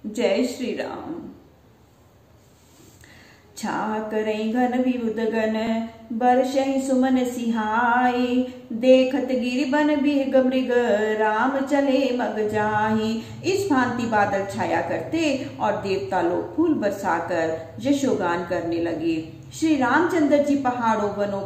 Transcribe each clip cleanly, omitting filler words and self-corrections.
जय श्री राम। छा करई घन विबुध गण बरसहि सुमन सिहाई, देखत गिरिबन बिहग मृग राम चले मग जाहि। इस भांति बादल छाया करते और देवता लोग फूल बरसाकर यशोगान करने लगे। श्री रामचंद्र जी पहाड़ों वनों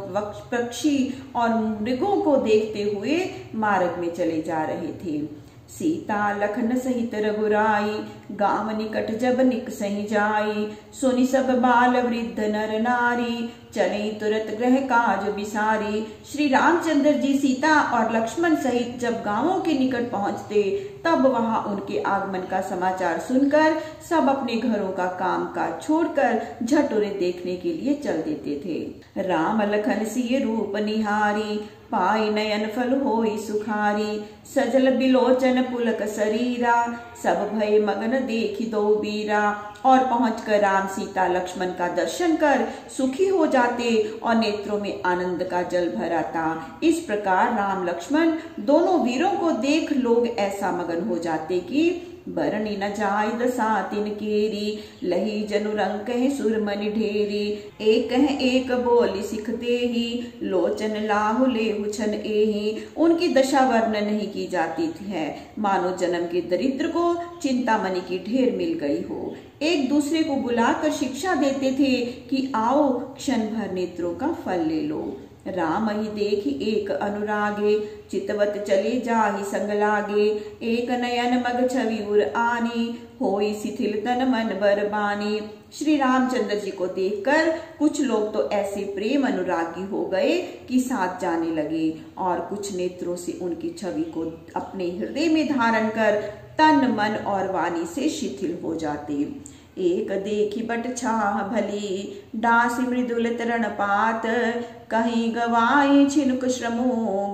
पक्षी और मृगों को देखते हुए मार्ग में चले जा रहे थे। सीता लखन सहित रघुराई, गांव निकट जब निकसहि जाई। सुनि सब बाल वृद्ध नर नारी, चले तुरत गृह काज बिसारी। श्री रामचंद्र जी सीता और लक्ष्मण सहित जब गांवों के निकट पहुंचते तब वहां उनके आगमन का समाचार सुनकर सब अपने घरों का काम काज छोड़कर झट उन्हें देखने के लिए चल देते थे। राम लखन सिय रूप निहारी, पाई नयन फल होई सुखारी। सजल बिलोचन पुलक शरीरा, सब भय मगन देखी दो बीरा। और पहुंचकर राम सीता लक्ष्मण का दर्शन कर सुखी हो जाते और नेत्रों में आनंद का जल भर आता। इस प्रकार राम लक्ष्मण दोनों वीरों को देख लोग ऐसा मगन हो जाते कि बरनी न जाय दसा तिन केरी। लही जनु रंग कहे सुरमनि ढेरी, एक कहे एक बोली सिख देही। लोचन लाहु लेहु छन एही। उनकी दशा वर्णन नहीं की जाती है, मानो जन्म के दरिद्र को चिंतामणि की ढेर मिल गई हो। एक दूसरे को बुलाकर शिक्षा देते थे कि आओ क्षण भर नेत्रों का फल ले लो। राम ही देखी एक अनुरागे, चितवत चले जाहि संग लागे। एक नयन मग छवि उर आनी, होई शिथिल तन मन बर बानी। श्री रामचंद्र जी को देखकर कुछ लोग तो ऐसे प्रेम अनुरागी हो गए कि साथ जाने लगे और कुछ नेत्रों से उनकी छवि को अपने हृदय में धारण कर तन मन और वाणी से शिथिल हो जाते। एक देखी बट छाह भली, डासी मृदुल तरण पात। कहीं गवाई छिनुक श्रमो,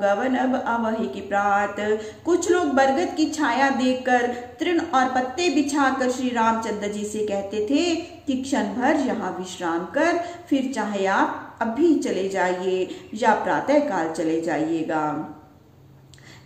गवनब अवहि की प्रात। कुछ लोग बरगद की छाया देखकर तृण और पत्ते बिछाकर श्री रामचंद्र जी से कहते थे कि क्षण भर यहाँ विश्राम कर फिर चाहे आप अभी चले जाइए या प्रातः काल चले जाइएगा।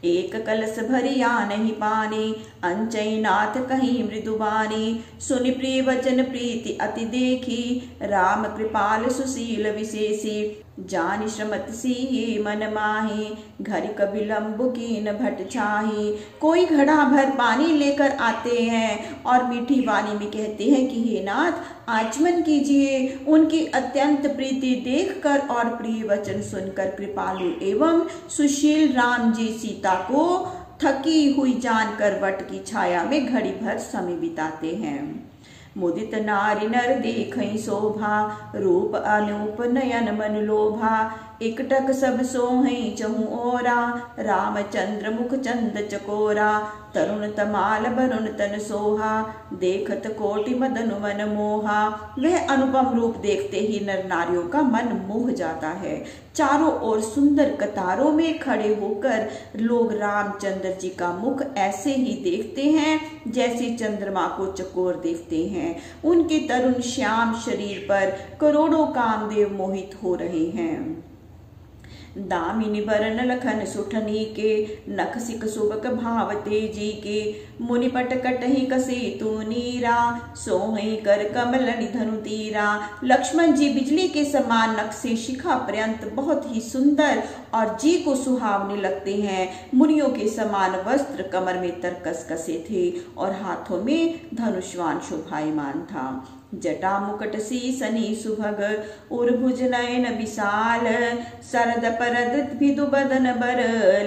एक कलश भरिया नहीं पानी, अंचई नाथ कहीं मृदुबानी। सुनि प्रिय वचन प्रीति अति देखी, राम कृपाल सुशील विशेषी। जानि श्रमत सी मन माही, घर कबिलम्ब कीन भट छाही। कोई घड़ा भर पानी लेकर आते हैं और मीठी वाणी में कहते हैं कि हे नाथ आचमन कीजिए। उनकी अत्यंत प्रीति देखकर और प्रिय वचन सुनकर कृपालु एवं सुशील राम जी सीता को थकी हुई जानकर वट की छाया में घड़ी भर समय बिताते हैं। मुदित नारी नर देखई शोभा, रूप अनूप नयन मन लोभा। एकटक सब सोहई चहु ओरा, रामचंद्र मुख चंद चकोरा। तरुण तमाल बरुण तन सोहा, देखत कोटि मदन मन मोहा। वह अनुपम रूप देखते ही नर नारियों का मन मोह जाता है। चारों ओर सुंदर कतारों में खड़े होकर लोग रामचंद्र जी का मुख ऐसे ही देखते हैं जैसे चंद्रमा को चकोर देखते हैं। उनके तरुण श्याम शरीर पर करोड़ों कामदेव मोहित हो रहे हैं। दामिनी बरन लखन सुठनी के, नख सिक सुबक भाव तेजी के। मुनिपट कटहि कसी तू नीरा, सोहई कर कमल निधनु तीरा। लक्ष्मण जी बिजली के समान नख से शिखा पर्यंत बहुत ही सुंदर और जी को सुहावने लगते हैं। मुनियों के समान वस्त्र कमर में तरकस कसे थे और हाथों में धनुष्वान शोभायमान था। जटा मुकुट सीसनी सुभग, उर्भुज नयन विशाल। सरद परद भिदु बदन बर,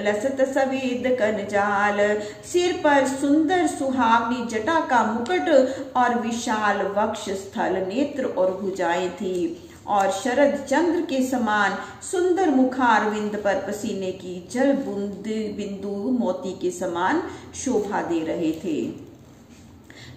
लसत सवेद कनजाल। सिर पर सुंदर सुहावनी जटा का मुकुट और विशाल वक्ष स्थल नेत्र और भुजाएं थी और शरद चंद्र के समान सुंदर मुखारविंद पर पसीने की जल बूंद बिंदु मोती के समान शोभा दे रहे थे।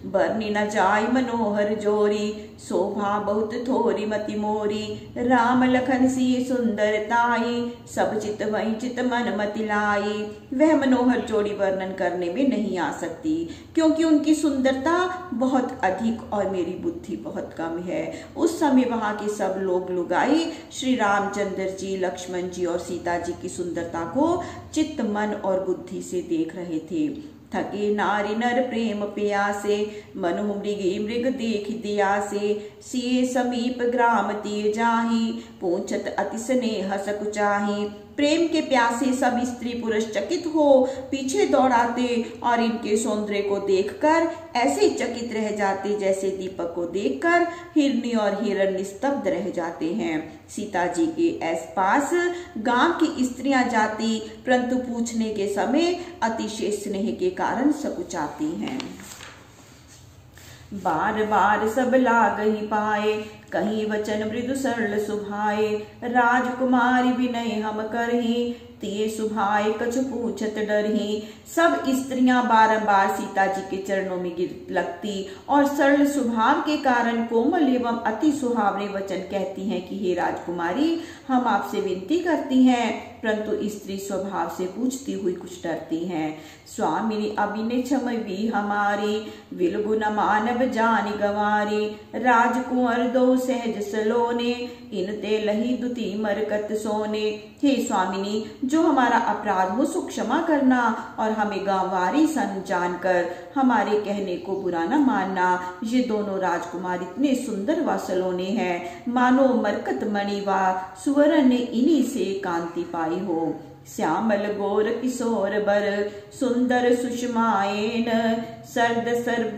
बरनी न जाय मनोहर जोरी, शोभा बहुत थोरी मति मोरी। राम लखन सी सुंदरताई, सब चित वही चित मन मति लाई। वह मनोहर जोड़ी वर्णन करने में नहीं आ सकती क्योंकि उनकी सुंदरता बहुत अधिक और मेरी बुद्धि बहुत कम है। उस समय वहां के सब लोग लुगाई श्री रामचंद्र जी, लक्ष्मण जी और सीता जी की सुंदरता को चित्त मन और बुद्धि से देख रहे थे। थके नारी नर प्रेम प्यासे, मनु मृगी मृग देख दिया से, सिए समीप ग्राम तिय जाहि, पूछत अति स्नेह सकुचाहि। प्रेम के प्यासे सब स्त्री पुरुष चकित हो पीछे दौड़ाते और इनके सौंदर्य को देखकर ऐसे चकित रह जाते जैसे दीपक को देखकर हिरनी और हिरण निस्तब्ध रह जाते हैं। सीता जी के पास गांव की स्त्रियां जाती, परंतु पूछने के समय अतिशय स्नेह के कारण सकुचाती हैं। बार बार सब लाग ही पाए, कहीं वचन मृदु सरल सुभाए, राजकुमारी विनय हम करही, तिये सुभाए कछु पूछत डरही। सब स्त्रियां बारंबार सीता जी के चरणों में गिर लगती और सरल स्वभाव के कारण कोमल एवं अति सुहावने वचन कहती हैं कि हे राजकुमारी, हम आपसे विनती करती हैं, परंतु स्त्री स्वभाव से पूछती हुई कुछ डरती हैं। स्वामिनी अभिने क्षमवी हमारी, विलगुन मानव जान गवारी, राजकुंवर दो सहज सलोने, इन ते लही दुती मरकत सोने। हे स्वामिनी, जो हमारा अपराध हो सो क्षमा करना और हमें गांवारी सन जानकर हमारे कहने को बुरा न मानना। ये दोनों राजकुमार इतने सुंदर व सलोने हैं, मानो मरकत मणि व सुवर्ण ने इन्हीं से कांति पाई हो। श्यामल गोर किशोर बर, सुंदर सुषमाएन, सरद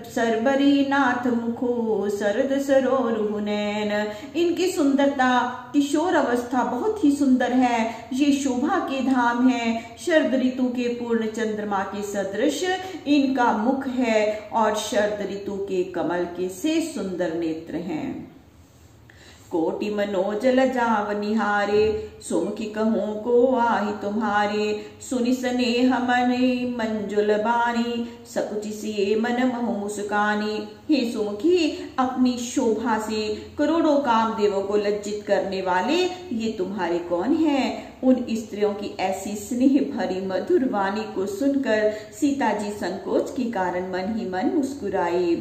सरबरी नाथ मुखो, सरद सरोरुह नैन। इनकी सुंदरता किशोर अवस्था बहुत ही सुंदर है, ये शोभा के धाम है। शरद ऋतु के पूर्ण चंद्रमा के सदृश इनका मुख है और शरद ऋतु के कमल के से सुंदर नेत्र हैं। कोटि मनोज लजाव निहारे, सुमुखी कहूँ को आहि तुम्हारे, सुनि स्नेह मने मंजुल बानी, सकुचि सिए मन महु मुस्कानी। हे सुमुखी, अपनी शोभा से करोड़ों कामदेवों को लज्जित करने वाले ये तुम्हारे कौन हैं? उन स्त्रियों की ऐसी स्नेह भरी मधुर वाणी को सुनकर सीता जी संकोच के कारण मन ही मन मुस्कुराई।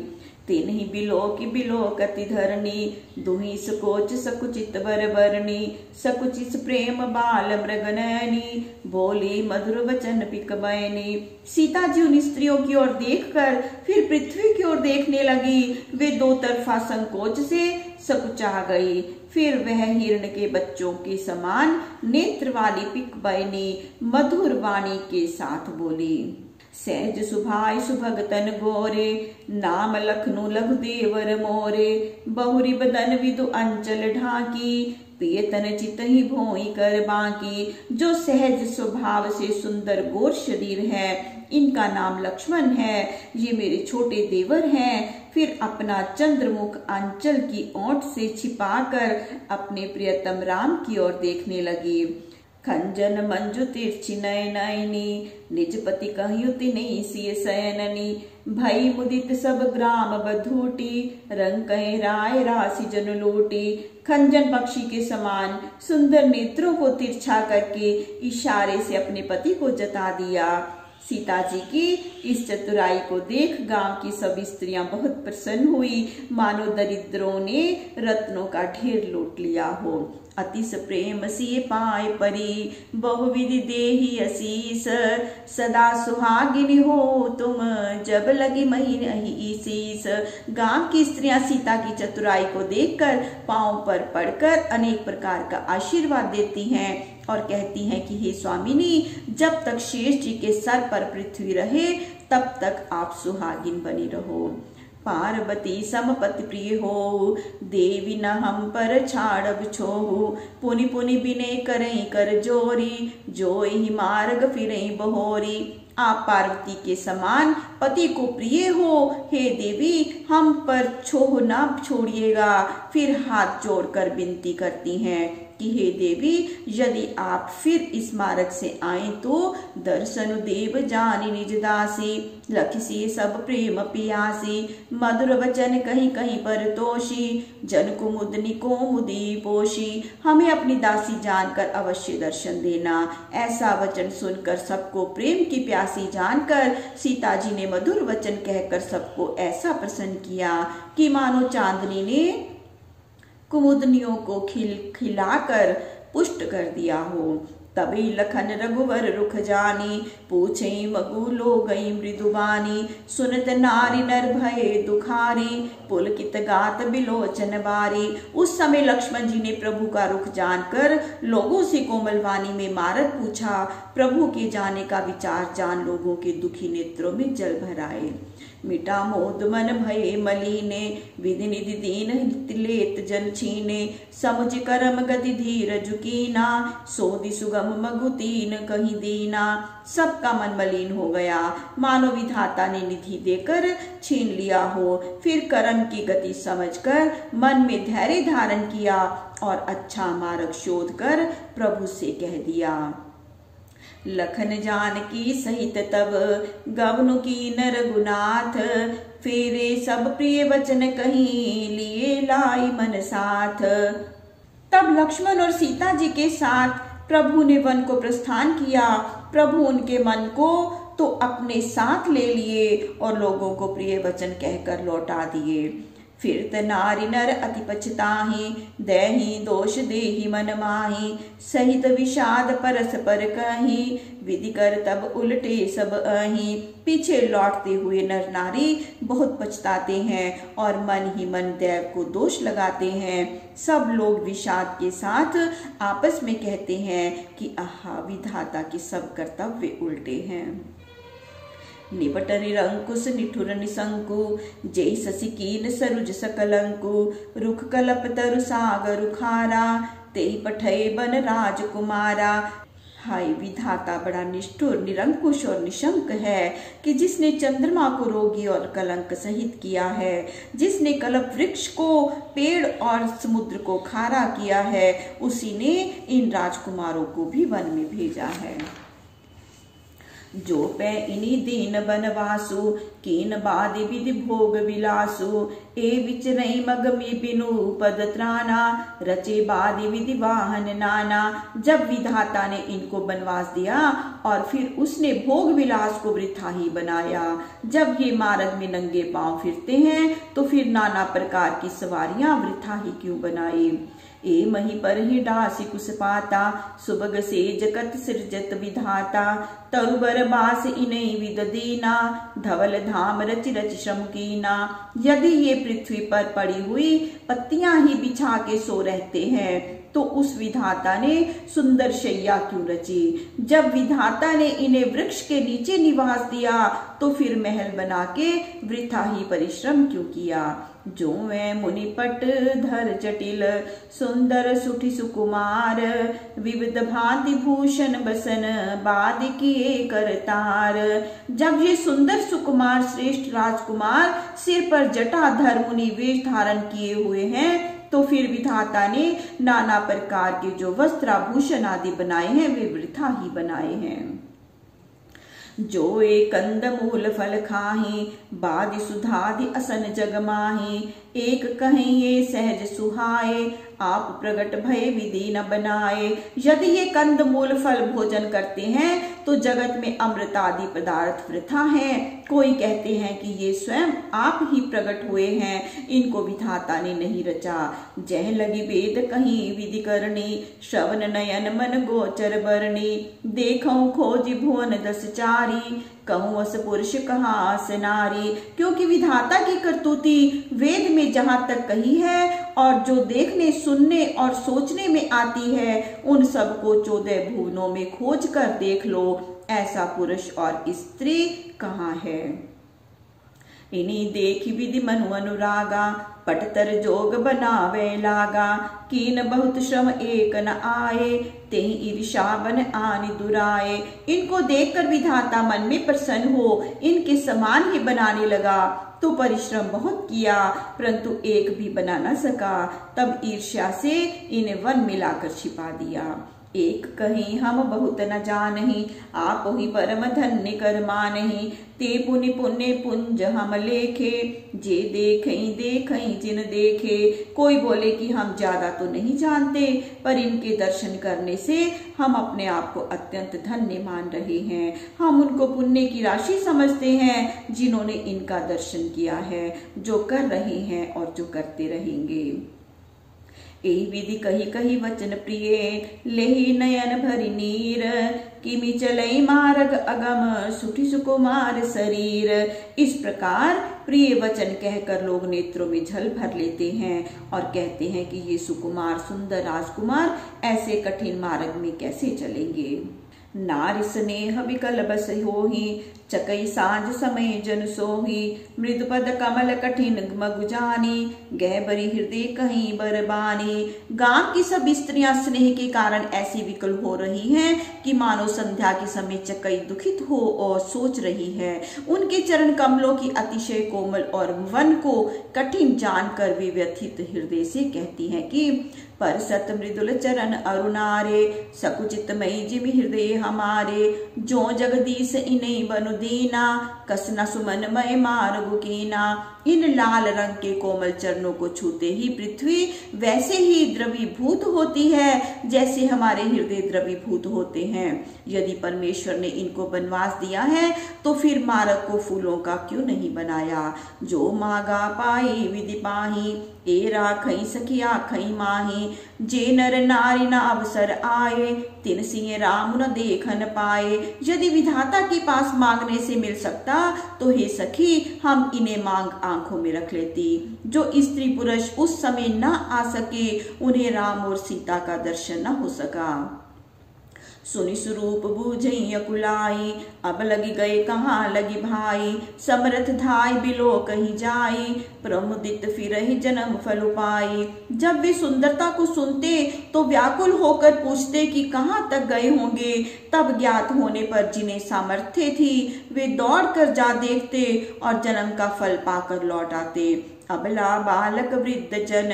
तिन्हि बिलोकति धरणी, दुहि सकोच सकुचित वर बरनी, सकुचित प्रेम बाल मृगनयनी, बोली मधुर वचन पिकमयनी। सीता जी उन स्त्रियों की ओर देखकर फिर पृथ्वी की ओर देखने लगी। वे दो तरफा संकोच से सकुचा गई। फिर वह हिरण के बच्चों के समान नेत्र वाली पिकमयनी मधुर वाणी के साथ बोली। सहज सुभाय सुभगतन गोरे, नाम लखनु लघु देवर मोरे, बहुरी बदन विदु अंचल ढाकी, पियतन चितहि भोई कर बाकी। जो सहज स्वभाव से सुंदर गोर शरीर है, इनका नाम लक्ष्मण है, ये मेरे छोटे देवर हैं। फिर अपना चंद्रमुख अंचल की ओंठ से छिपाकर अपने प्रियतम राम की ओर देखने लगी। खंजन मंजु तिरछी नयनयनी, निज पति कह्युति नहीं सिय शयननी, भई मुदित सब ग्राम बधूटी, रंग कहे राय राशि जन लूटी। खंजन पक्षी के समान सुंदर नेत्रों को तिरछा करके इशारे से अपने पति को जता दिया। सीता जी की इस चतुराई को देख गांव की सभी स्त्रियां बहुत प्रसन्न हुई, मानो दरिद्रों ने रत्नों का ढेर लूट लिया हो। अतिश प्रेम सिए पाए परी, बहुविधि देहि असीस, सदा सुहागिनी हो तुम, जब लगी मही नहीं शीस। गांव की स्त्रियां सीता की चतुराई को देखकर पांव पर पड़कर अनेक प्रकार का आशीर्वाद देती हैं और कहती हैं कि हे स्वामिनी, जब तक शेष जी के सर पर पृथ्वी रहे तब तक आप सुहागिन बनी रहो। पार्वती समपति प्रिय हो, देवी न हम पर छाड़ब छोहु, पुनि पुनि बिने करई कर जोरी, जोई मार्ग फिरई बहोरी। आप पार्वती के समान पति को प्रिय हो, हे देवी हम पर छोह न छोड़िएगा। फिर हाथ जोड़कर विनती करती हैं कि हे देवी, यदि आप फिर इस मार्ग से आए तो दर्शन देव जानी निज दासी, लखसी सब प्रेम पियासी, मधुर वचन कहीं कहीं पर तोषी, जन कुमुदनी को मुदी पोषी। हमें अपनी दासी जानकर अवश्य दर्शन देना। ऐसा वचन सुनकर सबको प्रेम की प्यासी जानकर सीता जी ने मधुर वचन कहकर सबको ऐसा प्रसन्न किया कि मानो चांदनी ने कुमुदनियों को खिलाकर पुष्ट कर दिया हो। तभी लखन रघुवर रुख जानी, पूछे मगु लो गई मृदुबानी। सुनत नारी नर भये दुखारी, पुलकित गात बिलोचन बारी। उस समय लक्ष्मण जी ने प्रभु का रुख जानकर लोगों से कोमल वाणी में मारत पूछा। प्रभु के जाने का विचार जान लोगों के दुखी नेत्रों में जल भर आए। मिटा मोद मन भये मलीने, विधि निधि दीन लेत जन छीने। समुझ करम गति धीरज कीना, सोधि सुगम मगु तीन कहीं दीना। सबका मन मलिन हो गया, मानो विधाता ने निधि देकर छीन लिया हो। फिर कर्म की गति समझकर मन में धैर्य धारण किया और अच्छा मार्ग शोध कर प्रभु से कह दिया। लखन जानकी सहित तब गवनु की नर गुनाथ, फेरे सब प्रिय वचन कहीं लिए लाई मन साथ। तब लक्ष्मण और सीता जी के साथ प्रभु ने वन को प्रस्थान किया। प्रभु उनके मन को तो अपने साथ ले लिए और लोगों को प्रिय वचन कहकर लौटा दिए। फिरत नारी नर अति पछताहि, देहि दोष देहि मन माहि। सहित विषाद परस पर कहीं, विधि कर तब उलटे सब अहि। पीछे लौटते हुए नर नारी बहुत पछताते हैं और मन ही मन देव को दोष लगाते हैं। सब लोग विषाद के साथ आपस में कहते हैं कि आहा, विधाता के सब कर्तव्य उल्टे हैं। निपट निरंकुश निठुर निशंकु, जय शशि कीन सरुज सकलंकु। रुख कलप तरु सागर खारा, तेई पठय बन राजकुमारा। हाय, विधाता बड़ा निष्ठुर निरंकुश और निशंक है कि जिसने चंद्रमा को रोगी और कलंक सहित किया है, जिसने कल्प वृक्ष को, पेड़ और समुद्र को खारा किया है, उसी ने इन राजकुमारों को भी वन में भेजा है। जो पै इनी दीन बनवासु, कीन बादि विधि भोग विलासु। ए विचरई मग में बिनु पद त्राना, रचे बादि विधि वाहन नाना। जब विधाता ने इनको बनवास दिया और फिर उसने भोग विलास को वृथा ही बनाया। जब ये मार्ग में नंगे पांव फिरते हैं तो फिर नाना प्रकार की सवारियां वृथा ही क्यों बनाई। ए मही पर ही डासी कुस पाता, सुबग से जगत सृजत विधाता। तरुबर बास इनई विद दीना, धवल धाम रच रच श्रम कीना। यदि ये पृथ्वी पर पड़ी हुई पत्तियां ही बिछा के सो रहते हैं तो उस विधाता ने सुंदर शैया क्यों रची। जब विधाता ने इन्हें वृक्ष के नीचे निवास दिया तो फिर महल बना के वृथा ही परिश्रम क्यों किया। जो मैं मुनिपट धर जटिल, सुंदर सुठी सुकुमार। विविध भांति भूषण बसन, बाद किए करतार। जब ये सुंदर सुकुमार श्रेष्ठ राजकुमार सिर पर जटाधर मुनि वेश धारण किए हुए हैं तो फिर विधाता ने नाना प्रकार के जो वस्त्राभूषण आदि बनाए हैं वे वृथा ही बनाए हैं। जो एक कंद मूल फल खाही, बादि सुधादि असन जग माही। एक कहें ये सहज सुहाए, आप प्रगट भय विधि न बनाए। यदि ये कंद मूल फल भोजन करते हैं तो जगत में अमृत आदि पदार्थ वृथा हैं। कोई कहते हैं कि ये स्वयं आप ही प्रकट हुए हैं, इनको विधाता ने नहीं रचा। जह लगी वेद कहीं विधि करनी, श्रवण नयन मन गोचर बरनी। देखऊं खोज भुवन दस चारी, कहूं अस पुरुष कहाँ अस नारी। क्योंकि विधाता की करतूती वेद में जहां तक कही है और जो देखने सुनने और सोचने में आती है उन सब को 14 भुवनों में खोज कर देख लो, ऐसा पुरुष और स्त्री कहाँ है। इन्हीं देखी विधि मनु अनुरागा, पटतर जोग बनावे लागा। कीन बहुत श्रम एक न आए, तेहि ईर्षा बन आनि दुराए। इनको देखकर विधाता मन में प्रसन्न हो इनके समान ही बनाने लगा तो परिश्रम बहुत किया परंतु एक भी बना न सका। तब ईर्ष्या से इन्हें वन में लाकर छिपा दिया। एक कहीं हम बहुत न जानहि, आप ही परम धन्य कर मानहि। ते पुनि पुण्य पुंज हम लेखे, जे देखई देखई जिन देखे। कोई बोले कि हम ज्यादा तो नहीं जानते पर इनके दर्शन करने से हम अपने आप को अत्यंत धन्य मान रहे हैं। हम उनको पुण्य की राशि समझते हैं जिन्होंने इनका दर्शन किया है, जो कर रहे हैं और जो करते रहेंगे। एहि विधि कही कही वचन प्रिय, लेहि नयन भरि नीर, किमि चलई मार्ग अगम, सुठी सुकुमार शरीर। इस प्रकार प्रिय वचन कहकर लोग नेत्रों में जल भर लेते हैं और कहते हैं कि ये सुकुमार सुंदर राजकुमार ऐसे कठिन मार्ग में कैसे चलेंगे। नारी स्नेह विकल बस होहि, चकई साँझ समय जन सोहि, मृदुपद कमल कठिन मगु जानी, गहबरी हृदय कहीं बरबानी। गांव की सब स्त्रियां स्नेह के कारण ऐसी विकल हो रही हैं कि मानो संध्या के समय चकई दुखित हो और सोच रही है। उनके चरण कमलों की अतिशय कोमल और वन को कठिन जानकर वे व्यथित हृदय से कहती हैं कि परसत मृदुल चरण अरुणारे, सकुचितमयी जिमि हृदय हमारे, जो जगदीश इन्हीं बनु दीना, कसना सुमन मय मार्ग कीना। इन लाल रंग के कोमल चरणों को छूते ही पृथ्वी वैसे ही द्रवीभूत होती है जैसे हमारे हृदय द्रवीभूत होते हैं। यदि परमेश्वर ने इनको वनवास दिया है तो फिर मार्ग को फूलों का क्यों नहीं बनाया। जो मागा पाई विधि पाही, ए राखई सखिया खई माही, जे नर नारी न अवसर आए, तिन सिंह राम न देखन पाए। यदि विधाता के पास मांगने से मिल सकता तो हे सखी हम इन्हें मांग आंखों में रख लेती। जो स्त्री पुरुष उस समय न आ सके उन्हें राम और सीता का दर्शन न हो सका। सुनि स्वरूप बूझई अकुलाई, अब लगी गए कहाँ लगी भाई, समरथ धाय बिलो कहीं जाई, प्रमुदित फिरहि जन्म फल पाई। जब वे सुंदरता को सुनते तो व्याकुल होकर पूछते कि कहाँ तक गए होंगे। तब ज्ञात होने पर जिन्हें सामर्थ्य थी वे दौड़ कर जा देखते और जन्म का फल पाकर लौट आते। अबला बालक वृद्ध जन,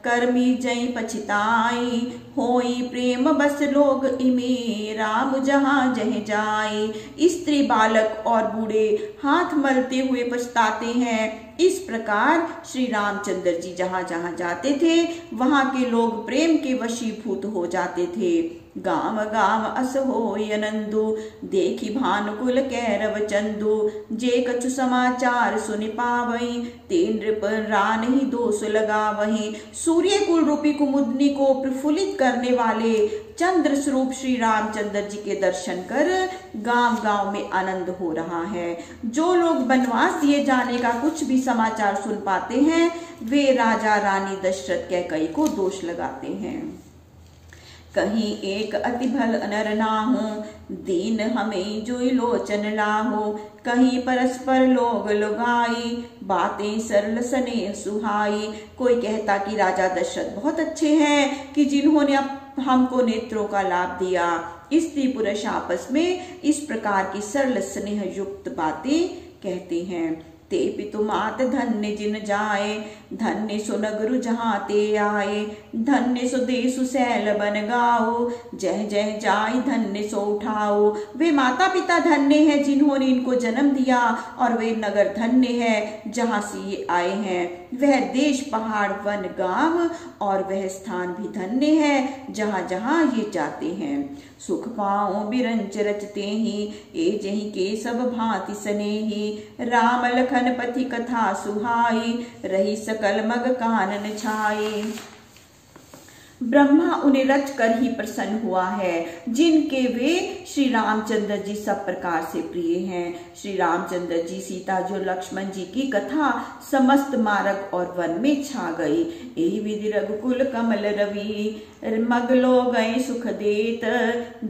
कर्मी जय पछिताई, होई प्रेम बस लोग इमे, राम जहाँ जह जाई। स्त्री बालक और बूढ़े हाथ मलते हुए पछताते हैं। इस प्रकार श्री रामचंद्र जी जहाँ जहाँ जाते थे वहां के लोग प्रेम के वशीभूत हो जाते थे। गाम गाम अस होय आनंदु, देखी भानुकुल कैरव चंदु, जे कछु समाचार सुनि पावई, ते नृप रान ही दोष लगावही। सूर्य कुल रूपी कुमुदनी को प्रफुल्लित करने वाले चंद्र स्वरूप श्री रामचंद्र जी के दर्शन कर गांव गांव में आनंद हो रहा है। जो लोग वनवास दिए जाने का कुछ भी समाचार सुन पाते हैं वे राजा रानी दशरथ कैकई को दोष लगाते हैं। कहीं एक अति भल नर नाहु, दीन हमें जोई लोचन लाहो, कहीं परस्पर लोग लुगाई, बातें सरल सने सुहाई। कोई कहता कि राजा दशरथ बहुत अच्छे हैं कि जिन्होंने हमको नेत्रों का लाभ दिया। स्त्री पुरुष आपस में इस प्रकार की सरल स्नेह युक्त बातें कहते हैं। ते पितु मात धन्य जिन जाए, धन्य सो नगरु जहाँ ते आए, धन्य सो देसु सैल बन गाओ, जय जय जाय धन्य सो उठाओ। वे माता पिता धन्य हैं जिन्होंने इनको जन्म दिया और वे नगर धन्य है जहाँ से ये आए हैं। वह देश पहाड़ वन गांव और वह स्थान भी धन्य है जहाँ जहाँ ये जाते हैं। सुख पाओ बिरंच रचते ही, ए जही के सब भांति स्नेही, राम लखन पथि कथा सुहाई, रही सकल मग कानन छाई। ब्रह्मा उन्हें रच कर ही प्रसन्न हुआ है जिनके वे श्री रामचंद्र जी सब प्रकार से प्रिय हैं। श्री रामचंद्र जी सीता जो लक्ष्मण जी की कथा समस्त मार्ग और वन में छा गई। यही विधि रघुकुल कमल रवि, मगलो गए सुख देत,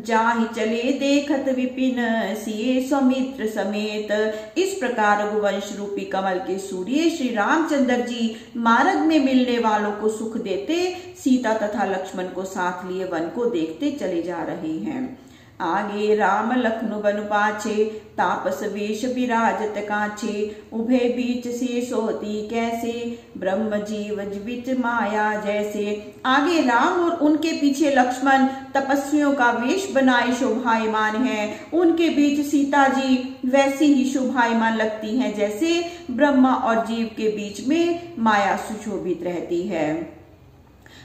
जाहि चले देखत विपिन, सिए सौमित्र समेत। इस प्रकार रघुवंश रूपी कमल के सूर्य श्री रामचंद्र जी मार्ग में मिलने वालों को सुख देते सीता तथा लक्ष्मण को साथ लिए वन को देखते चले जा रहे हैं। आगे राम लखनु बनु पाछे, तापस वेश विराजत काछे, उभे बीच से सोती कैसे, ब्रह्म जीव बीच माया जैसे। आगे राम और उनके पीछे लक्ष्मण तपस्वियों का वेश बनाए शोभायमान हैं। उनके बीच सीता जी वैसी ही शोभायमान लगती हैं जैसे ब्रह्मा और जीव के बीच में माया सुशोभित रहती है।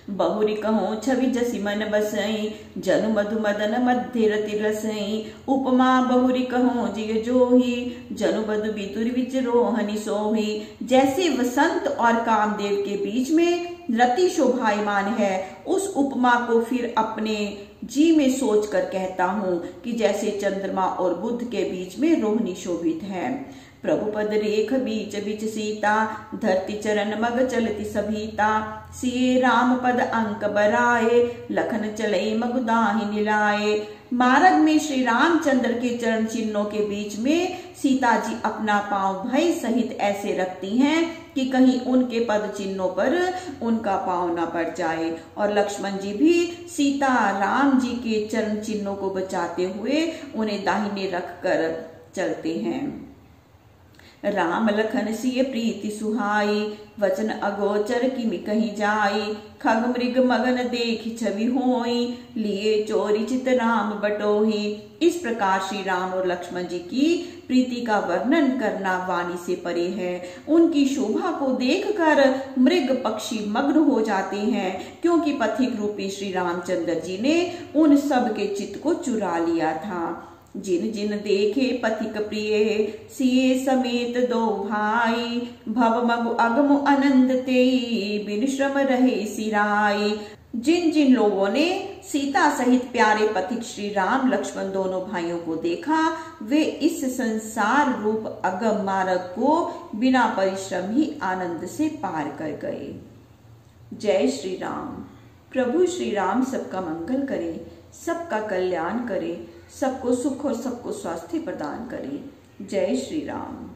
बहुरी कहूँ छवि जसी मन बसई, जनु मधु मदन मध्य रति रसई। उपमा बहुरी कहूँ जिय जोही, जनु मधु बितुर बिच रोहनी सोही। जैसे वसंत और कामदेव के बीच में रति शोभायमान है, उस उपमा को फिर अपने जी में सोच कर कहता हूँ कि जैसे चंद्रमा और बुध के बीच में रोहिणी शोभित है। प्रभु पद रेख बीच बीच सीता, धरती चरण मग चलती सभीता। सिए राम पद अंक बराए, लखन चले मगुदाहि निलाए। मार्ग में श्री रामचंद्र के चरण चिन्हों के बीच में सीता जी अपना पांव भय सहित ऐसे रखती हैं कि कहीं उनके पद चिन्हों पर उनका पांव न पड़ जाए। और लक्ष्मण जी भी सीता राम जी के चरण चिन्हों को बचाते हुए उन्हें दाहिने रख कर चलते हैं। राम लखन सिय प्रीति सुहाई, वचन अगोचर किमि कहीं जाई। खग मृग मगन देखि छवि होई, लिए चोरी चित राम बटोही। इस प्रकार श्री राम और लक्ष्मण जी की प्रीति का वर्णन करना वाणी से परे है। उनकी शोभा को देखकर मृग पक्षी मग्न हो जाते हैं, क्योंकि पथिक रूपी श्री रामचंद्र जी ने उन सब के चित्त को चुरा लिया था। जिन जिन देखे पथिक प्रिय, सिए समेत दो भाई। भव मगु अगम आनंद तेई, बिन श्रम रहे सिराई। जिन जिन लोगों ने सीता सहित प्यारे पथिक श्री राम लक्ष्मण दोनों भाइयों को देखा, वे इस संसार रूप अगम मार्ग को बिना परिश्रम ही आनंद से पार कर गए। जय श्री राम। प्रभु श्री राम सबका मंगल करे, सबका कल्याण करे, सबको सुख और सबको स्वास्थ्य प्रदान करे। जय श्री राम।